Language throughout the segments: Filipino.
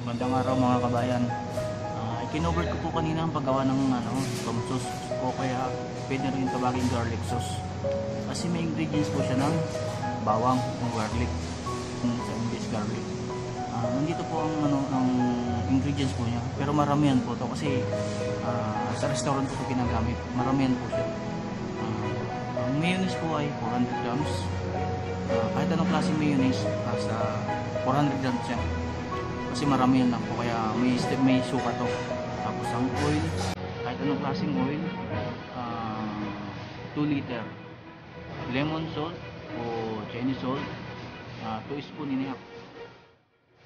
Magandang araw mga kabayan. Ikinobert ko po kanina ang paggawa ng tom sauce o kaya pwede rin tawagin garlic sauce. Kasi may ingredients po siya ng bawang, ng garlic, sa English garlic. Nandito po ang ingredients po niya. Pero maramihan po to kasi sa restaurant ko ginagamit. Maramihan po siya. Ang mayonnaise po ay 400 grams. Kahit anong klaseng mayonnaise, sa 400 grams siya. Kasi maramihan lang po, kaya may suka to. Tapos ang oil, kahit anong klaseng oil, 2 liter. Lemon salt o Chinese salt, 2 spoon and a half.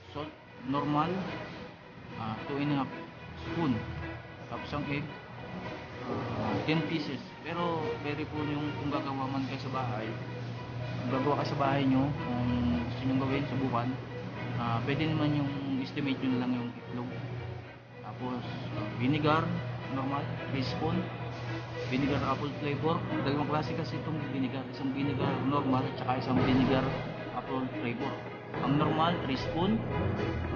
Salt normal, 2 and a half spoon. Tapos ang egg, 10 pieces. Pero very po yung kung gagawa man kayo sa bahay, kung gagawa kayo sa bahay nyo, kung gusto nyo gawin, subukan, pwede naman yung estimate nyo lang yung itlog. Tapos vinegar normal 3 spoon, vinegar apple flavor. Dalawang klase kasi itong vinegar, isang vinegar normal at saka isang vinegar apple flavor. Ang normal 3 spoon,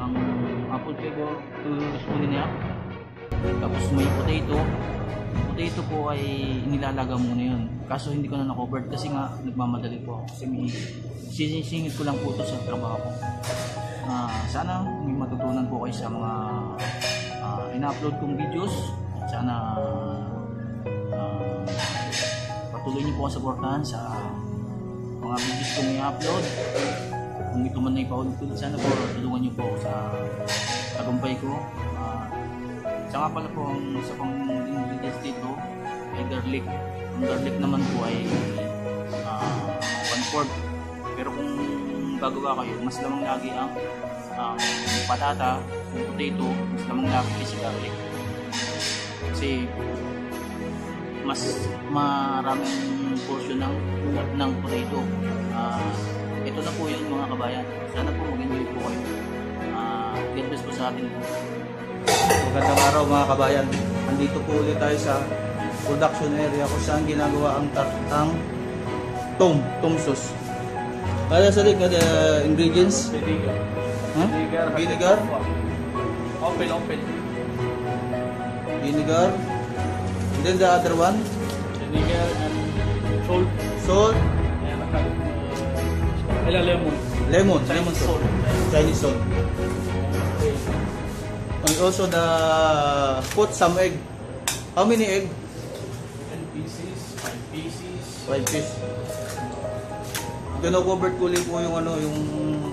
ang apple flavor 2 spoon and a half. Tapos may potato po ay inilalaga muna yun, kaso hindi ko na na-cover kasi nga nagmamadali po ako kasi may sisingit ko lang po ito sa trabaho ko. Sana may matutunan po kayo sa mga ina-upload kong videos at sana patuloy niyo po ang supportahan sa mga videos kong i-upload. Kung ito man na ipaulit-ulit, sana po tulungan niyo po sa tagumpay ko. Sa nga pala po ang isa pang ingredients dito ay garlic. Ang garlic naman po ay 1/4. Pero kung gagawa kayo, mas lamang lagi ang patata, yung potato, mas lamang lagi kasi garlic. Kasi mas maraming portion ng potato. Ito na po yun mga kabayan. Sana po mag-enjoy po kayo. God bless po sa atin. Magandang araw mga kabayan. Andito po ulit tayo sa production area kung saan ginagawa ang tom sauce. Kaya sa the ingredients? Vinegar. Open. Vinegar. And then the other one? Vinegar and Salt. Lemon. Lemon salt. Chinese salt. And also put some egg. How many egg? 10 pieces, 5 pieces. 5 pieces. Gino-covered ko ulit po yung yung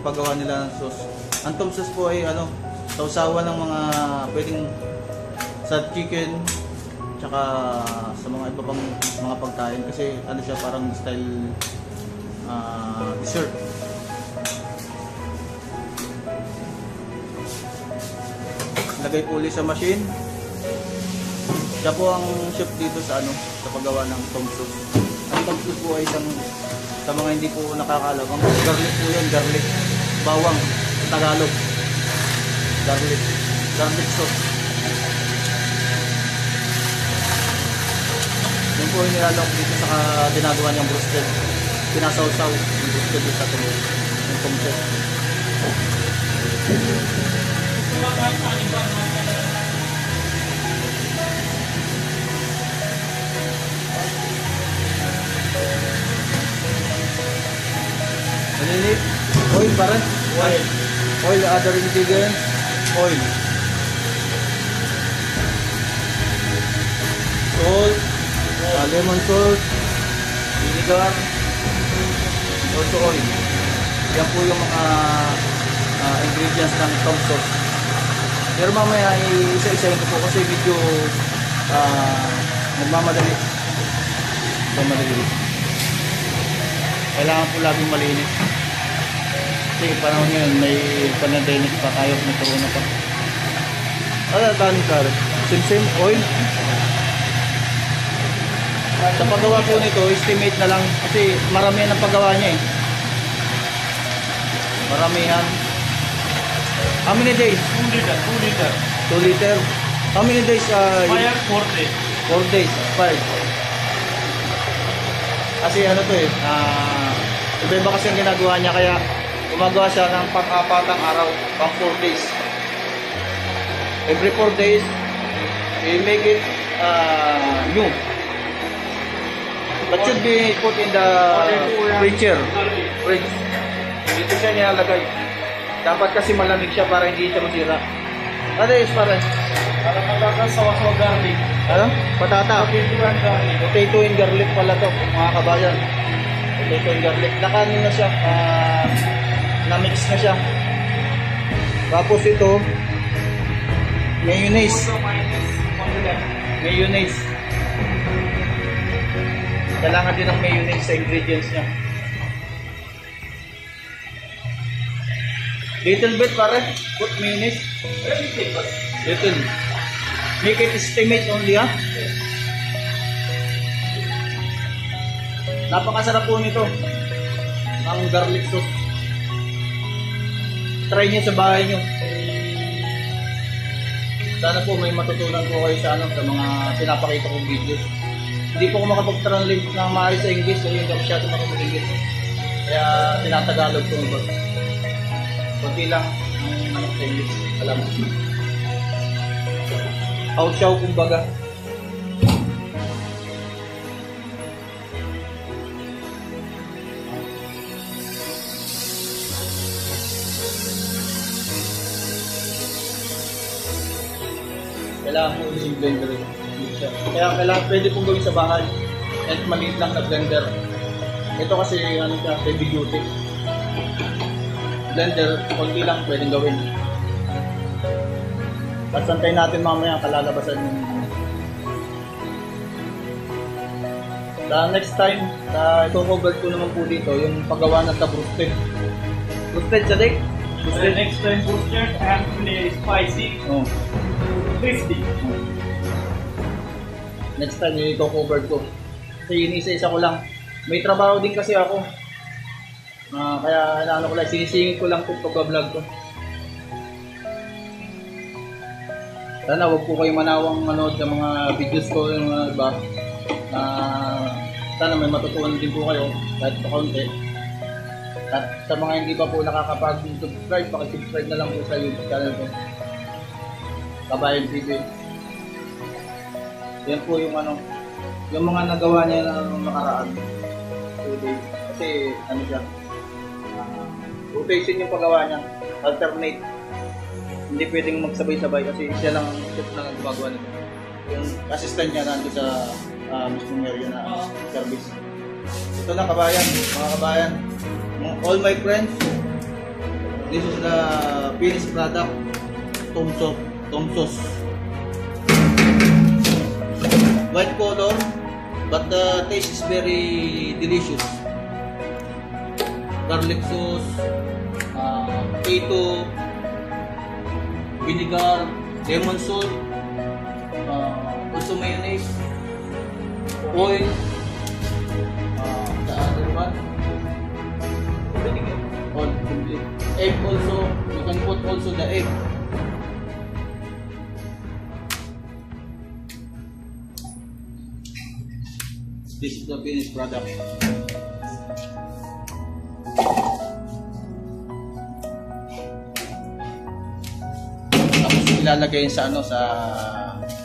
paggawa nila ng sauce. Ang tom sauce po ay sausawan ng mga pwedeng sa chicken tsaka sa mga iba pang mga pagkain kasi siya parang style dessert. Lagay po ulit sa machine. Siya po ang chef dito sa sa paggawa ng tom sauce. Ang tom sauce po ay isang, sa mga hindi po nakakaalam, ang garlic po yan, garlic. Bawang sa Tagalog. Garlic sauce. Yun po yung nilalong dito sa ginagawa niyang roasted. Pinasawsaw yung roasted sa yung tom sauce. Malinit. Oil pa rin. Oil, other ingredients. Oil. Salt. Lemon salt. Vinegar. Also oil. Yan po yung mga ingredients ng tom sauce. Pero mamaya isa-isahin ko po kasi video nagmamadali. Kailangan po laging malinis. Kasi panahon ngayon may pandemic pa tayo, may corona pa. Tani ka? Sim oil. Sa paggawa po nito, estimate na lang kasi maramihan ang paggawa niya eh. Maramihan. How many days? 2 liter. 2 liter. How many days? 4 days. 4 days. 5. Kasi iba-iba kasi ang ginagawa niya kaya gumagawa siya ng pang-apatang araw, pang 4 days. Every 4 days, we make it new. That should be put in the fridge. Dito siya nilalagay. Dapat kasi malamig siya para hindi siya masira. Ano is pare? Para malakas sa wasaw garlic. Ano? Patata. Pintuan garlic. Potato and garlic pala to, mga kabayan. Potato and garlic. Nakaano na siya, na-mix na siya. Tapos ito, mayonnaise. Mayonnaise. Kailangan din ng mayonnaise sa ingredients niya. Little bit pare, put mayonnaise. Little. Make it estimate only ha. Napakasarap po nito. Ang garlic sauce. Try niyo sa bahay niyo. Sana po may matutunan po kayo sa sa mga pinapakita kong videos. Hindi po ako makapag-translate ng maayos sa English kasi hindi ako masyado makapag-English. Kaya tinatagalog ko ba. Kunti lang ang sa English. Alam mo. Out-show kumbaga. Kailangan po yung blender. Kaya kailangan pwede pong gawin sa bahay. At maliit lang na blender. Ito kasi siya, heavy duty. Blender, konti lang pwedeng gawin. At antayin natin mamaya kalalabasan yung next time, i-cover ko naman po dito yung paggawa ng ka-roasted. Roasted, Sadik? The next time roasted and spicy. Oh. Crispy. Next time i-cover ko. Kasi inisa-isa ko lang. May trabaho din kasi ako. Kaya ko lang, sinisingit ko lang itong pag-vlog ko. Sana wag po kayo manawang manood ng mga videos ko yung mga iba. Sana may matutunan din po kayo kahit pa konti. At sa mga hindi pa po nakakapag-subscribe, pakisubscribe na lang po sa YouTube channel ko. Kabayan TV. Yan po yung yung mga nagawa niya ng nakaraan. Kasi siya, rotation yung paggawa niya, alternate. Hindi pwedeng magsabay-sabay kasi siya lang ang chef na gumagawa nito. Yung assistant niya nandun sa mismong area na service. Ito na kabayan, mga kabayan. All my friends, this is the finished product, tom sauce. White color, but the taste is very delicious. Garlic sauce, potato, vinegar, lemon salt, also mayonnaise, oil, the other one, all complete. Egg also, you can put also the egg. This is the finished product. Ilalagay sa sa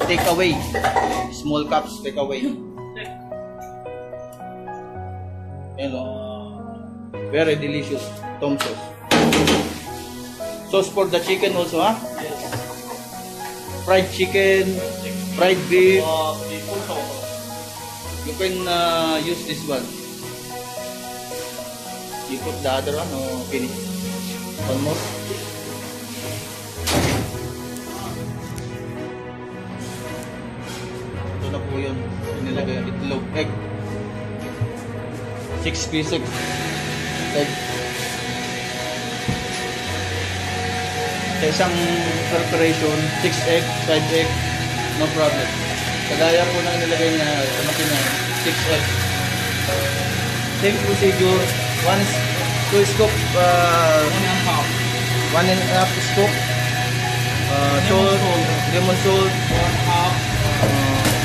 take away, small cups take away. Very delicious tom sauce. Sauce for the chicken also, ha? Yes. Fried chicken, fried beef. People You can use this one. You put the other one or finish? One more. Na po yun, nilagay ang itlog, egg, 6 pieces egg. Sa isang preparation, 6 egg, 5 egg, no problem. Kagaya po nang nilagay niya sa makina, 6 egg. Same procedure, 2 scoop, 1.5 scoop, salt, lemon salt,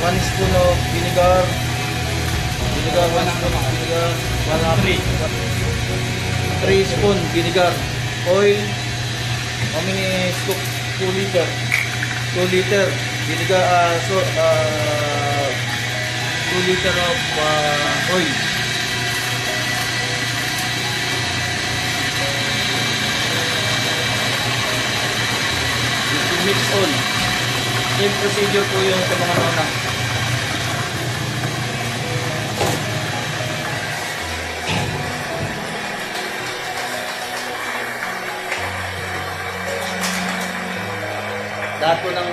1 spoon of vinegar, 1 spoon of vinegar, 3 spoon vinegar, oil, how many scoop? 2 liter, 2 liter. Biniga, 2 liter of oil. Mix all. Same procedure po yung sa mga nona. Lahat po ng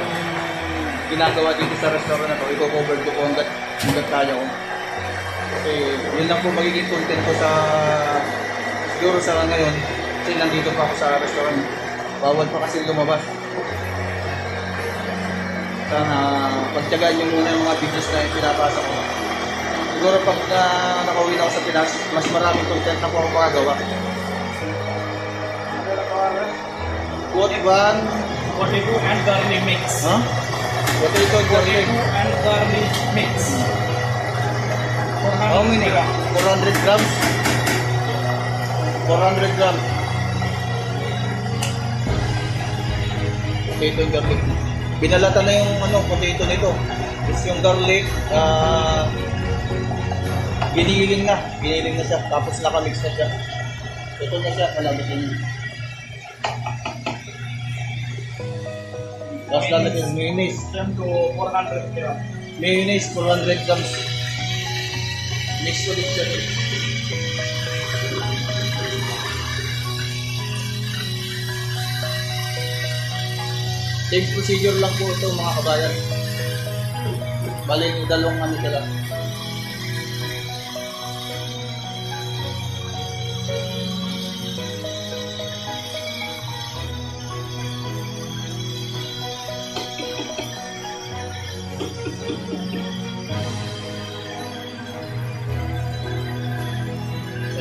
ginagawa dito sa restaurant na to, i-cover ko po hanggat kaya ko. Kasi yun lang po magiging content ko sa siguro sa ngayon. Kasi nandito pa ako sa restaurant. Bawal pa kasi lumabas. Sana pagtyagaan nyo muna yung mga videos na pinapasa ko. Siguro pag nakauwi na ako sa Pinas, mas maraming content na po ako makagawa. What one? Potato and garlic mix. Huh? Potato garlic. Potato and garlic mix. How many? 400 grams? 400 grams. Potato and garlic. Binalata na yung potato nito. Tapos yung garlic, giniling na siya. Tapos nakamix na siya. Ito na siya, malamitin niya. Tapos lalagyan yung mayonnaise. Same to 400 grams. Mayonnaise, 400 grams. Mix ulit siya. Same procedure lang po ito mga kabayan. Bali yung dalawang ano sila.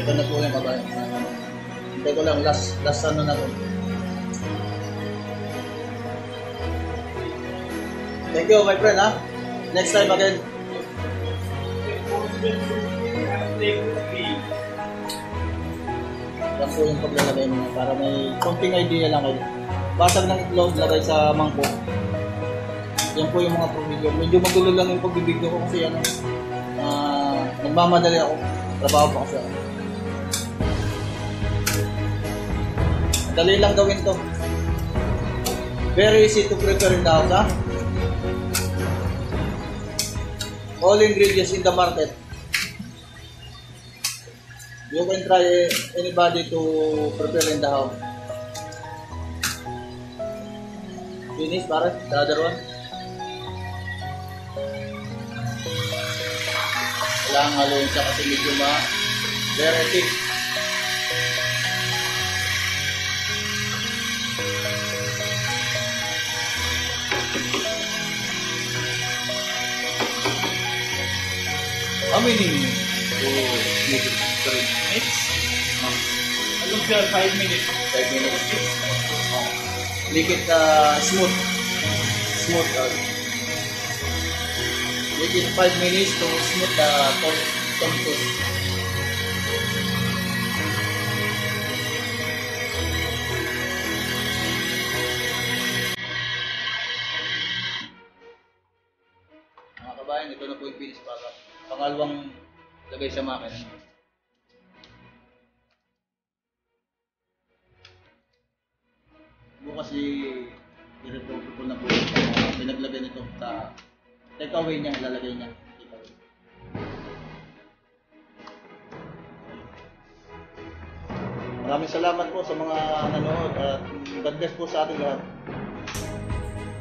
Ito na po yung kabayan. Ito ko lang, last ano na to. Thank you my friend ha. Next time again. Yan po yung paglalagay mo para may konting idea lang kayo. Basag ng itlog, lagay sa mangkok. Yan po yung mga procedure. Medyo magulo lang yung pagbibigyo ko kasi nagmamadali ako. Trabaho pa kasi ako. Dali lang gawin to. Very easy to prepare in the house ha. All ingredients in the market. You can try anybody to prepare in the house. Finish, pare? The other one? Kailangan haluin siya kasi medyo very thick. How many minutes to make it straight? Mix. I look here 5 minutes. 5 minutes. Make it smooth. Smooth. Make it 5 minutes to smooth the tomatoes. Mga kabayan, ito na po yung finish para pangalawang lagay sa makina. Bukas i-report ko na po yung pinaglagay nito sa take away niya, ilalagay niya. Take away. Maraming salamat po sa mga nanonood at God bless po sa ating lahat.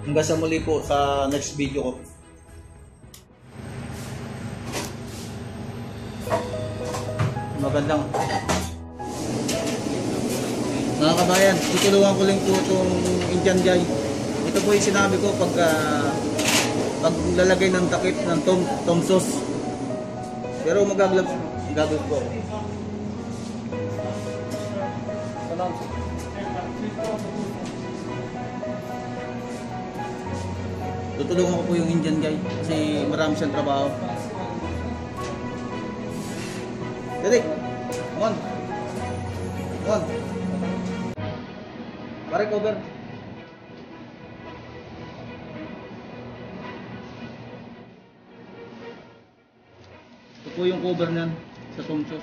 Hanggang sa muli po sa next video ko. Magandang mga kabayan, tutulungan ko lang po itong Indian guy. Ito po yung sinabi ko pag lalagay ng takip ng tom sauce. Pero magaglab ko. Tutulungan ko po yung Indian guy kasi marami siyang trabaho. Derek, come on. Come on. Pare, cover. po yung cover niyan sa Tomsos.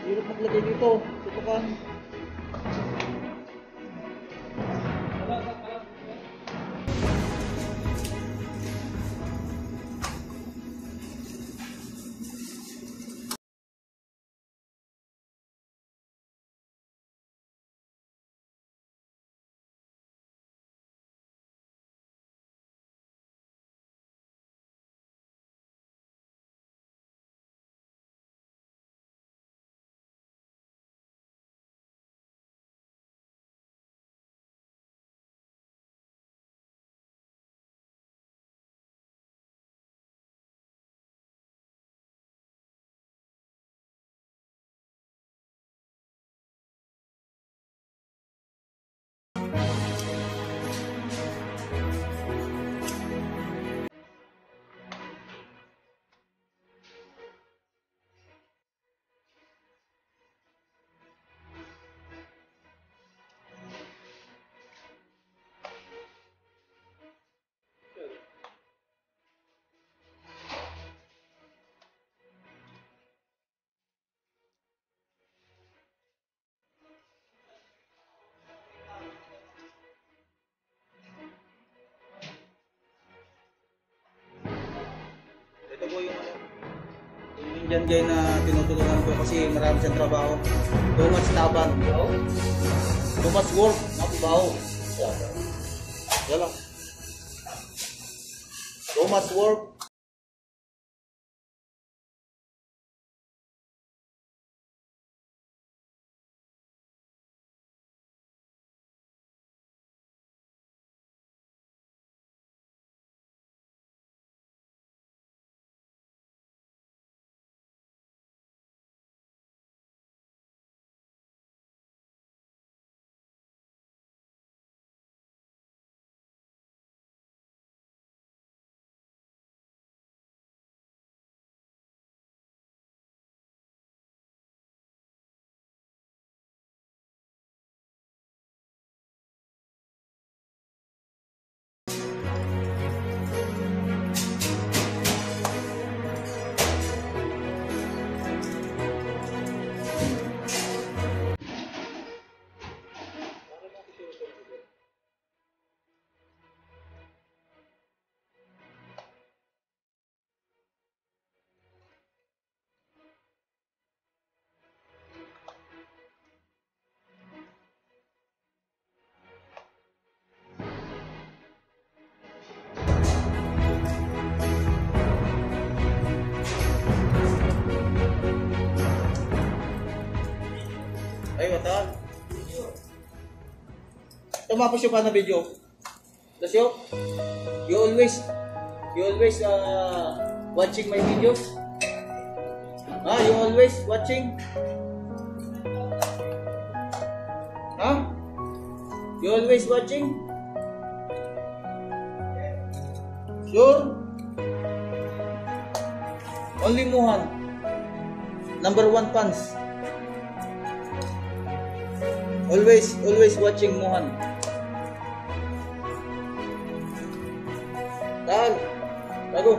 Hirap maglagay dito. Tutukan. Ito po yung yung Indian guy na tinutulungan ko kasi marami siyang trabaho. Too much tabang. Too much work. Mapabaho. Yan lang. Too much work. Ay, watan. Tumapos yung pa na video. That's you? You always watching my videos? You always watching? You always watching? Sure? Only Mohan. Number 1 fans. Always watching Mohan. Dahil, bago.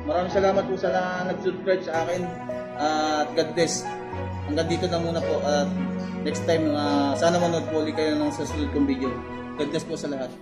Maraming salamat po sa nag-subscribe sa akin. At God bless. Hanggang dito na muna po. At next time, sana manood po ulit kayo ng susunod kong video. God bless po sa lahat.